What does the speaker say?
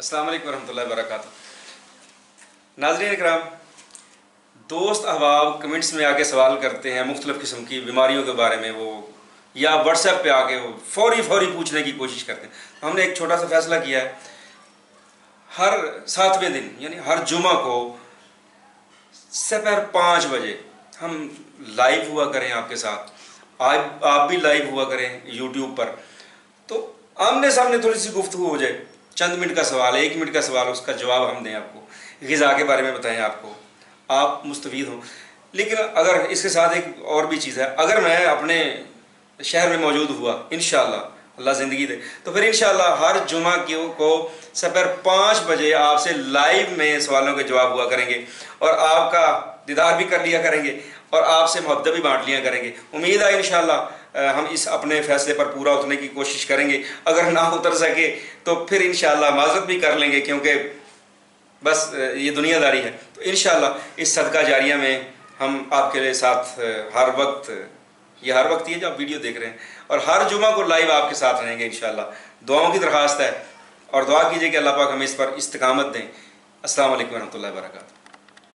अस्सलाम वालेकुम रहमतुल्लाहि व बरकातुहू। नाज़रीन इकराम, दोस्त अहबाब कमेंट्स में आके सवाल करते हैं मुख्तलिफ़ किस्म की बीमारियों के बारे में, वो या व्हाट्सएप पे आके वो फौरी पूछने की कोशिश करते हैं। तो हमने एक छोटा सा फैसला किया है, हर 7वें दिन यानी हर जुमा को दोपहर 5 बजे हम लाइव हुआ करें आपके साथ। आप भी लाइव हुआ करें यूट्यूब पर, तो आमने सामने थोड़ी सी गुफ्तगू हो जाए। चंद मिनट का सवाल है, 1 मिनट का सवाल, उसका जवाब हम दें आपको, ग़िज़ा के बारे में बताएं आपको, आप मुस्तफ़ीद हों। लेकिन अगर इसके साथ एक और भी चीज़ है, अगर मैं अपने शहर में मौजूद हुआ इंशाअल्लाह, अल्लाह ज़िंदगी दे, तो फिर इंशाअल्लाह हर जुमा को दोपहर 5 बजे आपसे लाइव में सवालों के जवाब हुआ करेंगे और आपका दीदार भी कर लिया करेंगे और आपसे मोहब्बत भी बांट लिया करेंगे। उम्मीद है इंशाअल्लाह हम इस अपने फैसले पर पूरा उतरने की कोशिश करेंगे। अगर ना उतर सके तो फिर इंशाअल्लाह माज़रत भी कर लेंगे, क्योंकि बस ये दुनियादारी है। तो इंशाअल्लाह इस सदका जारिया में हम आपके लिए साथ हर वक्त, ये हर वक्त ये जो आप वीडियो देख रहे हैं, और हर जुमा को लाइव आपके साथ रहेंगे इंशाअल्लाह। दुआओं की दरख्वास्त है और दुआ कीजिए कि अल्लाह पाक हमें इस पर इस्तिकामत दें। अस्सलाम वालेकुम रहमतुल्लाहि व बरकातुहू।